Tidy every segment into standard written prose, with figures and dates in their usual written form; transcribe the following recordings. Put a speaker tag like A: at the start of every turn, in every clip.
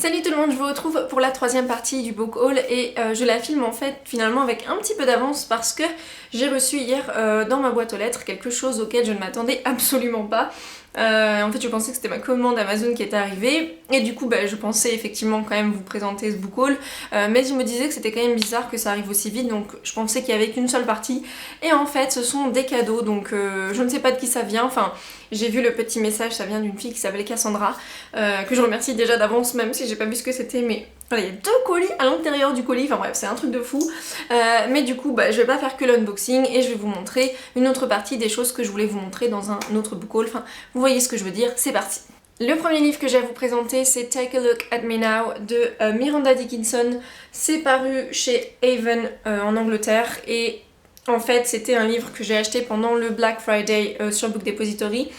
A: Salut tout le monde, je vous retrouve pour la troisième partie du book haul et je la filme en fait finalement avec un petit peu d'avance parce que j'ai reçu hier dans ma boîte aux lettres quelque chose auquel je ne m'attendais absolument pas. En fait je pensais que c'était ma commande Amazon qui était arrivée et du coup je pensais effectivement quand même vous présenter ce book haul, mais je me disais que c'était quand même bizarre que ça arrive aussi vite, donc je pensais qu'il y avait qu'une seule partie et en fait ce sont des cadeaux, donc je ne sais pas de qui ça vient. Enfin j'ai vu le petit message, ça vient d'une fille qui s'appelait Cassandra, que je remercie déjà d'avance même si j'ai pas vu ce que c'était, mais voilà, il y a 2 colis à l'intérieur du colis, enfin bref c'est un truc de fou. Mais du coup je vais pas faire que l'unboxing et je vais vous montrer une autre partie des choses que je voulais vous montrer dans un autre book haul. Enfin vous voyez ce que je veux dire, c'est parti. Le premier livre que j'ai à vous présenter c'est Take a Look at Me Now de Miranda Dickinson. C'est paru chez Haven en Angleterre et en fait c'était un livre que j'ai acheté pendant le Black Friday sur Book Depository.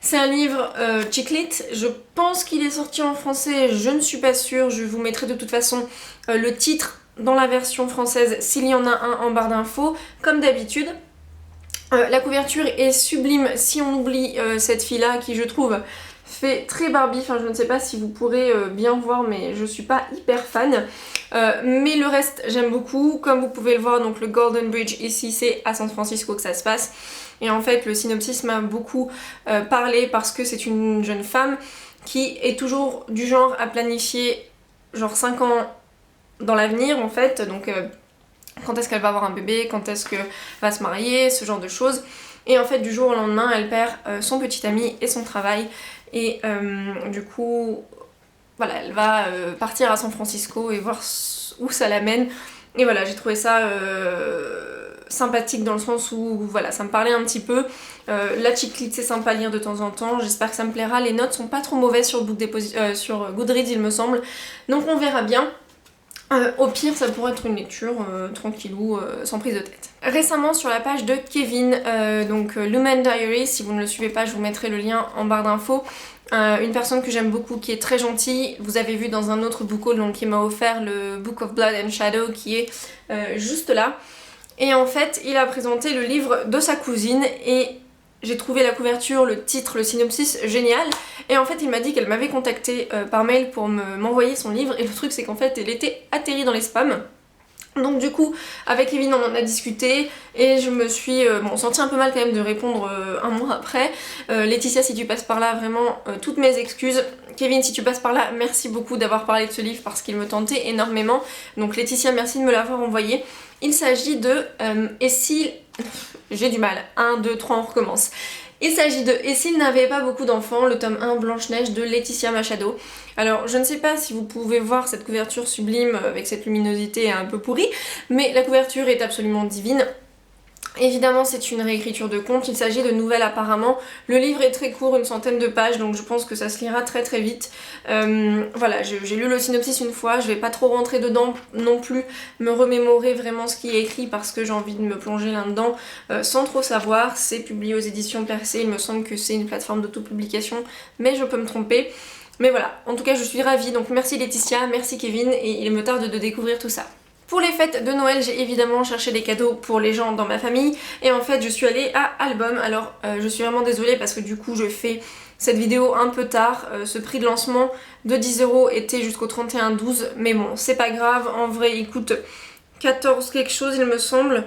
A: C'est un livre chick lit, je pense qu'il est sorti en français, je ne suis pas sûre, je vous mettrai de toute façon le titre dans la version française s'il y en a un en barre d'infos, comme d'habitude. La couverture est sublime si on oublie cette fille-là qui je trouve fait très Barbie, enfin je ne sais pas si vous pourrez bien voir mais je suis pas hyper fan. Mais le reste j'aime beaucoup, comme vous pouvez le voir donc le Golden Bridge ici c'est à San Francisco que ça se passe. Et en fait le synopsis m'a beaucoup parlé parce que c'est une jeune femme qui est toujours du genre à planifier genre 5 ans dans l'avenir en fait, donc quand est-ce qu'elle va avoir un bébé, quand est-ce qu'elle va se marier, ce genre de choses. Et en fait du jour au lendemain elle perd son petit ami et son travail et du coup voilà elle va partir à San Francisco et voir où ça l'amène. Et voilà j'ai trouvé ça sympathique dans le sens où voilà ça me parlait un petit peu. La chick lit c'est sympa à lire de temps en temps, j'espère que ça me plaira. Les notes sont pas trop mauvaises sur sur Goodreads il me semble, donc on verra bien. Au pire ça pourrait être une lecture tranquillou, sans prise de tête. Récemment sur la page de Kevin, donc Lumen Diary, si vous ne le suivez pas je vous mettrai le lien en barre d'infos. Une personne que j'aime beaucoup, qui est très gentille, vous avez vu dans un autre book haul, donc qui m'a offert le Book of Blood and Shadow qui est juste là. Et en fait il a présenté le livre de sa cousine et j'ai trouvé la couverture, le titre, le synopsis génial. Et en fait il m'a dit qu'elle m'avait contacté par mail pour m'envoyer son livre. Et le truc c'est qu'en fait elle était atterrie dans les spams. Donc du coup avec Kevin on en a discuté et je me suis senti un peu mal quand même de répondre un mois après. Laetitia si tu passes par là vraiment toutes mes excuses. Kevin si tu passes par là merci beaucoup d'avoir parlé de ce livre parce qu'il me tentait énormément. Donc Laetitia merci de me l'avoir envoyé. Il s'agit de et si... j'ai du mal, 1, 2, 3 on recommence. Il s'agit de Et s'il n'avait pas beaucoup d'enfants, le tome 1 Blanche-Neige de Laetitia Machado. Alors je ne sais pas si vous pouvez voir cette couverture sublime avec cette luminosité un peu pourrie, mais la couverture est absolument divine. Évidemment c'est une réécriture de conte, il s'agit de nouvelles apparemment. Le livre est très court, une centaine de pages, donc je pense que ça se lira très très vite. Voilà, j'ai lu le synopsis une fois, je vais pas trop rentrer dedans non plus, me remémorer vraiment ce qui est écrit parce que j'ai envie de me plonger là-dedans sans trop savoir. C'est publié aux éditions Percé, il me semble que c'est une plateforme d'autopublication, mais je peux me tromper. Mais voilà, en tout cas je suis ravie, donc merci Laetitia, merci Kevin, et il me tarde de découvrir tout ça. Pour les fêtes de Noël, j'ai évidemment cherché des cadeaux pour les gens dans ma famille et en fait je suis allée à Album. Alors je suis vraiment désolée parce que du coup je fais cette vidéo un peu tard. Ce prix de lancement de 10€ était jusqu'au 31/12, mais bon c'est pas grave, en vrai il coûte 14 quelque chose il me semble.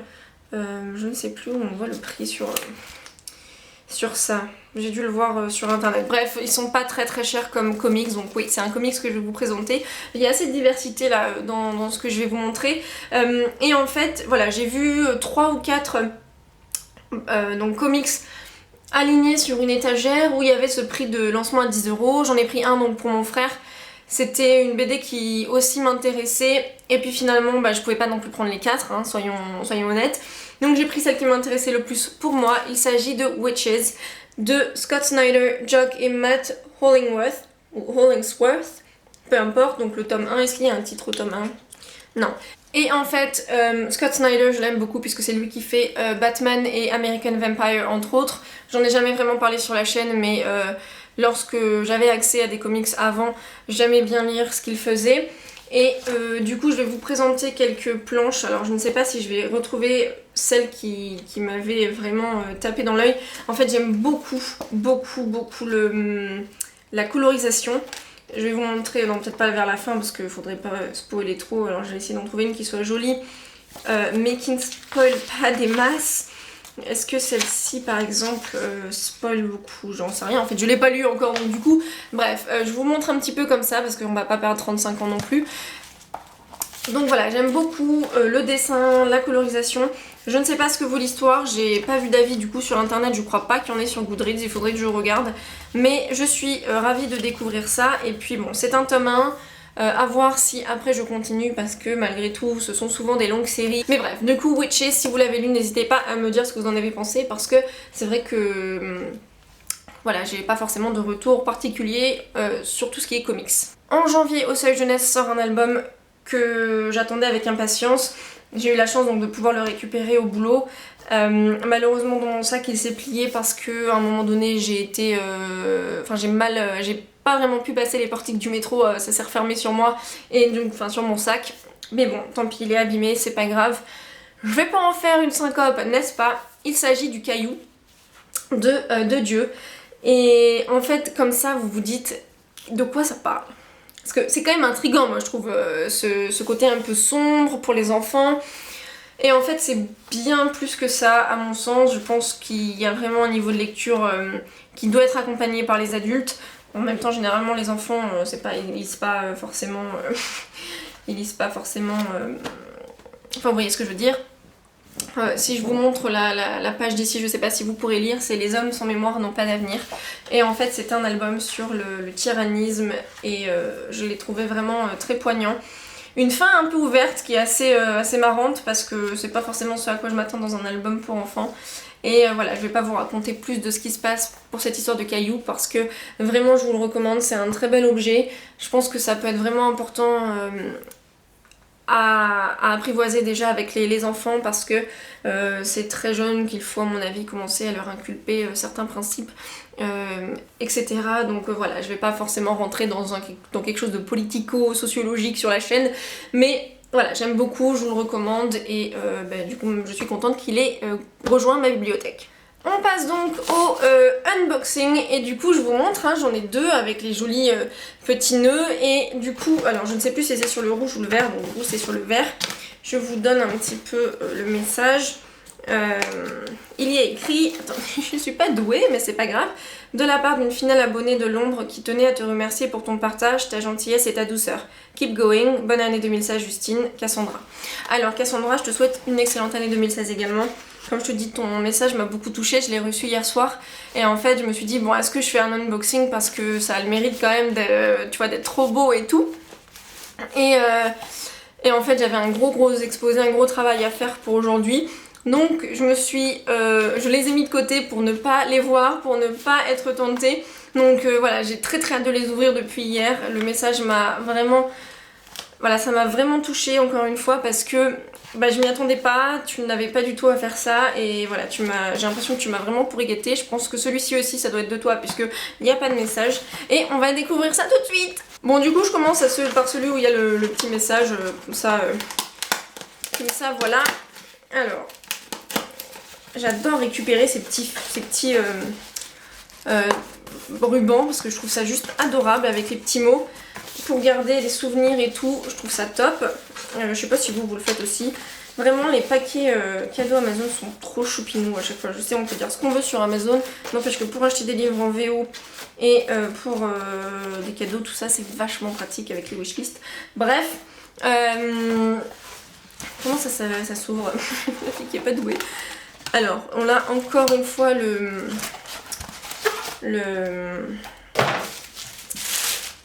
A: Je ne sais plus où on voit le prix sur ça. J'ai dû le voir sur internet. Bref, ils sont pas très très chers comme comics, donc oui, c'est un comics que je vais vous présenter. Il y a assez de diversité là dans ce que je vais vous montrer. Et en fait, voilà, j'ai vu 3 ou 4 donc comics alignés sur une étagère où il y avait ce prix de lancement à 10€. J'en ai pris un donc pour mon frère. C'était une BD qui aussi m'intéressait et puis finalement je pouvais pas non plus prendre les 4, hein, soyons honnêtes. Donc j'ai pris celle qui m'intéressait le plus pour moi. Il s'agit de Witches de Scott Snyder, Jock et Matt Hollingsworth, ou Hollingsworth, peu importe. Donc le tome 1, est-ce qu'il y a un titre au tome 1? Non. Et en fait Scott Snyder je l'aime beaucoup puisque c'est lui qui fait Batman et American Vampire entre autres. J'en ai jamais vraiment parlé sur la chaîne mais lorsque j'avais accès à des comics avant, j'aimais bien lire ce qu'il faisait. Et du coup je vais vous présenter quelques planches. Alors je ne sais pas si je vais retrouver celle qui m'avait vraiment tapé dans l'œil. En fait j'aime beaucoup la colorisation. Je vais vous montrer, non peut-être pas vers la fin parce qu'il faudrait pas spoiler trop, alors je vais essayer d'en trouver une qui soit jolie, mais qui ne spoil pas des masses. Est-ce que celle-ci par exemple spoil beaucoup? J'en sais rien, en fait je l'ai pas lu encore donc du coup, bref, je vous montre un petit peu comme ça parce qu'on va pas perdre 35 ans non plus. Donc voilà, j'aime beaucoup le dessin, la colorisation. Je ne sais pas ce que vaut l'histoire, j'ai pas vu d'avis du coup sur internet, je crois pas qu'il y en ait sur Goodreads, il faudrait que je regarde. Mais je suis ravie de découvrir ça, et puis bon, c'est un tome 1, à voir si après je continue parce que malgré tout ce sont souvent des longues séries. Mais bref, du coup Witches, si vous l'avez lu, n'hésitez pas à me dire ce que vous en avez pensé parce que c'est vrai que... voilà, j'ai pas forcément de retour particulier sur tout ce qui est comics. En janvier, Au Seuil Jeunesse sort un album que j'attendais avec impatience. J'ai eu la chance donc de pouvoir le récupérer au boulot. Malheureusement dans mon sac il s'est plié parce que à un moment donné j'ai été... Enfin j'ai pas vraiment pu passer les portiques du métro, ça s'est refermé sur moi et donc enfin sur mon sac. Mais bon, tant pis, il est abîmé, c'est pas grave. Je vais pas en faire une syncope, n'est-ce pas? Il s'agit du Caillou de Dieu. Et en fait comme ça vous vous dites de quoi ça parle? Parce que c'est quand même intriguant moi je trouve ce côté un peu sombre pour les enfants. Et en fait c'est bien plus que ça à mon sens. Je pense qu'il y a vraiment un niveau de lecture qui doit être accompagné par les adultes. En même temps généralement les enfants c'est pas, ils lisent pas forcément ils lisent pas forcément enfin vous voyez ce que je veux dire. Si je vous montre la page d'ici, je sais pas si vous pourrez lire, c'est Les hommes sans mémoire n'ont pas d'avenir. Et en fait c'est un album sur le tyrannisme et je l'ai trouvé vraiment très poignant. Une fin un peu ouverte qui est assez marrante parce que c'est pas forcément ce à quoi je m'attends dans un album pour enfants. Et voilà, je vais pas vous raconter plus de ce qui se passe pour cette histoire de Caillou parce que vraiment je vous le recommande, c'est un très bel objet. Je pense que ça peut être vraiment important à apprivoiser déjà avec les enfants parce que c'est très jeune qu'il faut à mon avis commencer à leur inculper certains principes, etc. Donc voilà, je vais pas forcément rentrer dans quelque chose de politico-sociologique sur la chaîne, mais voilà, j'aime beaucoup, je vous le recommande et du coup je suis contente qu'il ait rejoint ma bibliothèque. On passe donc au unboxing et du coup je vous montre, hein, j'en ai deux avec les jolis petits nœuds et du coup, alors je ne sais plus si c'est sur le rouge ou le vert, donc du coup c'est sur le vert. Je vous donne un petit peu le message. Il y a écrit, attendez, je suis pas douée mais c'est pas grave, de la part d'une fidèle abonnée de Londres qui tenait à te remercier pour ton partage, ta gentillesse et ta douceur. Keep going, bonne année 2016 Justine, Cassandra. Alors Cassandra, je te souhaite une excellente année 2016 également. Comme je te dis, ton message m'a beaucoup touchée, je l'ai reçu hier soir et en fait je me suis dit bon est-ce que je fais un unboxing parce que ça a le mérite quand même d'être trop beau et tout. Et en fait j'avais un gros exposé, un gros travail à faire pour aujourd'hui. Donc je les ai mis de côté pour ne pas les voir, pour ne pas être tentée. Donc voilà, j'ai très hâte de les ouvrir depuis hier. Le message m'a vraiment... Voilà, ça m'a vraiment touchée encore une fois parce que je m'y attendais pas, tu n'avais pas du tout à faire ça et voilà, j'ai l'impression que tu m'as vraiment pourri gâté. Je pense que celui-ci aussi ça doit être de toi puisque il n'y a pas de message et on va découvrir ça tout de suite. Bon du coup je commence par celui où il y a le petit message comme ça voilà. Alors, j'adore récupérer ces petits rubans parce que je trouve ça juste adorable avec les petits mots. Pour garder les souvenirs et tout, je trouve ça top. Je sais pas si vous le faites aussi. Vraiment les paquets cadeaux Amazon sont trop choupinous à chaque fois. Je sais on peut dire ce qu'on veut sur Amazon, n'empêche que pour acheter des livres en VO et pour des cadeaux tout ça c'est vachement pratique avec les wishlists. Bref, comment ça s'ouvre? La fille qui est pas douée. Alors on a encore une fois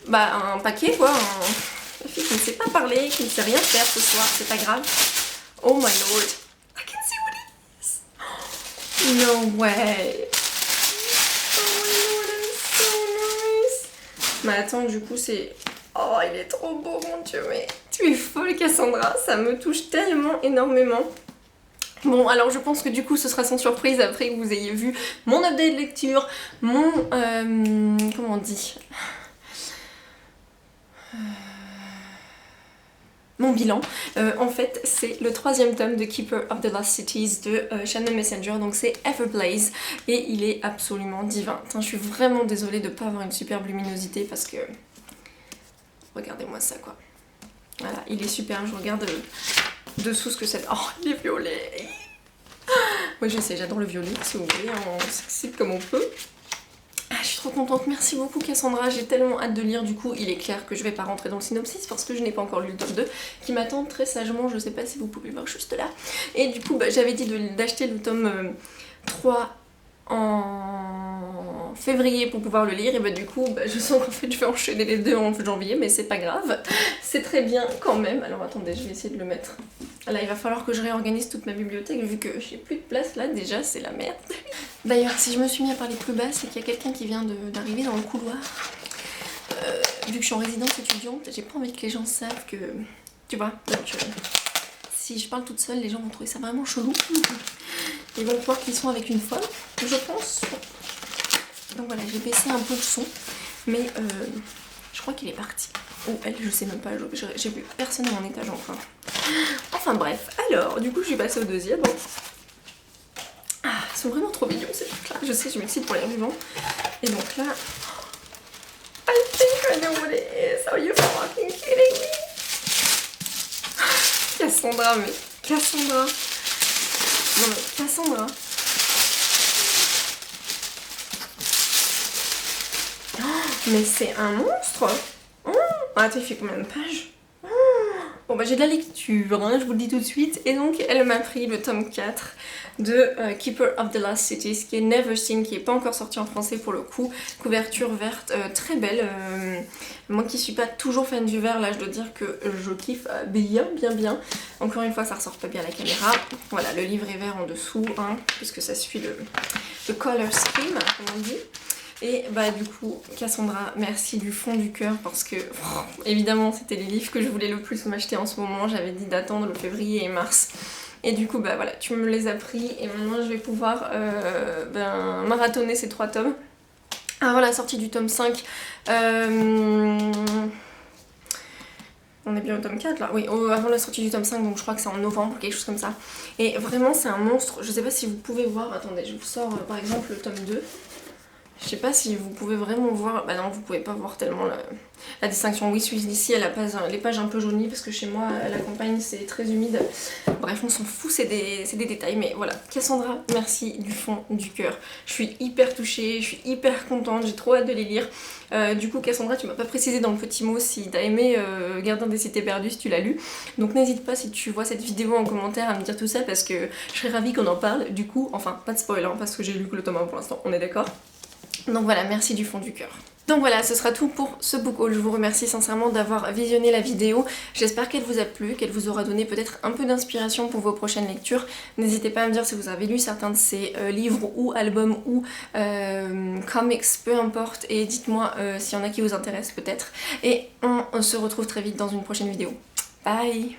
A: un paquet quoi, une fille qui ne sait pas parler, qui ne sait rien faire ce soir, c'est pas grave. Oh my lord, I can see what it is. No way. Oh my lord, it's so nice. Mais attends, du coup c'est... Oh, il est trop beau mon dieu, mais tu es folle Cassandra, ça me touche tellement énormément. Bon alors je pense que du coup ce sera sans surprise après que vous ayez vu mon update de lecture, mon... comment on dit, mon bilan. En fait c'est le 3e tome de Keeper of the Lost Cities de Shannon Messenger, donc c'est Everblaze et il est absolument divin. Attends, je suis vraiment désolée de ne pas avoir une superbe luminosité parce que regardez-moi ça quoi. Voilà, il est super, je regarde dessous ce que c'est. Oh, il est violet. Moi je sais, j'adore le violet, si vous voulez, on s'excite comme on peut. Ah, je suis trop contente, merci beaucoup Cassandra, j'ai tellement hâte de lire. Du coup il est clair que je vais pas rentrer dans le synopsis parce que je n'ai pas encore lu le tome 2 qui m'attend très sagement, je sais pas si vous pouvez le voir juste là. Et du coup bah, j'avais dit d'acheter le tome 3 en février pour pouvoir le lire, et bah du coup bah, je sens qu'en fait je vais enchaîner les deux en janvier, mais c'est pas grave, c'est très bien quand même. Alors attendez, je vais essayer de le mettre. Là il va falloir que je réorganise toute ma bibliothèque vu que j'ai plus de place là, déjà c'est la merde. D'ailleurs si je me suis mis à parler plus bas, c'est qu'il y a quelqu'un qui vient d'arriver dans le couloir. Vu que je suis en résidence étudiante, j'ai pas envie que les gens savent que... Tu vois, donc, si je parle toute seule, les gens vont trouver ça vraiment chelou. Ils vont croire qu'ils sont avec une folle, je pense. Donc voilà, j'ai baissé un peu le son, mais je crois qu'il est parti. Ou elle, je sais même pas, j'ai vu personne à mon étage encore. Enfin bref, alors du coup je suis passée au deuxième. Ah, ils sont vraiment trop mignons ces trucs là. Je sais, je m'excite pour les vivants. Et donc là... I think I know what it is. Are you fucking kidding me? Cassandra, mais Cassandra. Non mais Cassandra. Oh, mais c'est un monstre. Oh, attends, il fait combien de pages? Bon bah j'ai de la lecture, hein, je vous le dis tout de suite. Et donc elle m'a pris le tome 4 de Keeper of the Last Cities, qui est Never Seen, qui est pas encore sorti en français pour le coup. Couverture verte, très belle. Moi qui suis pas toujours fan du vert, là je dois dire que je kiffe bien. Encore une fois ça ressort pas bien à la caméra. Voilà, le livre est vert en dessous, hein, puisque ça suit le color scheme, comme on dit. Et bah du coup Cassandra, merci du fond du cœur parce que évidemment c'était les livres que je voulais le plus m'acheter en ce moment. J'avais dit d'attendre le février et mars. Et du coup bah voilà, tu me les as pris et maintenant je vais pouvoir marathonner ces 3 tomes. Avant la sortie du tome 5, on est bien au tome 4 là? Oui, avant la sortie du tome 5, donc je crois que c'est en novembre, quelque chose comme ça. Et vraiment c'est un monstre, je sais pas si vous pouvez voir, attendez, je vous sors par exemple le tome 2. Je sais pas si vous pouvez vraiment voir, bah non vous pouvez pas voir tellement la distinction. Oui, celui d'ici elle a les pages un peu jaunies parce que chez moi à la campagne c'est très humide. Bref on s'en fout, c'est des détails, mais voilà. Cassandra, merci du fond du cœur. Je suis hyper touchée, je suis hyper contente, j'ai trop hâte de les lire. Du coup Cassandra, tu m'as pas précisé dans le petit mot si t'as aimé Gardien des cités perdues, si tu l'as lu. Donc n'hésite pas si tu vois cette vidéo en commentaire à me dire tout ça parce que je serais ravie qu'on en parle. Du coup, enfin pas de spoiler hein, parce que j'ai lu que le tome 1 pour l'instant, on est d'accord? Donc voilà, merci du fond du cœur. Donc voilà, ce sera tout pour ce book haul. Je vous remercie sincèrement d'avoir visionné la vidéo. J'espère qu'elle vous a plu, qu'elle vous aura donné peut-être un peu d'inspiration pour vos prochaines lectures. N'hésitez pas à me dire si vous avez lu certains de ces livres ou albums ou comics, peu importe. Et dites-moi s'il y en a qui vous intéressent peut-être. Et on se retrouve très vite dans une prochaine vidéo. Bye!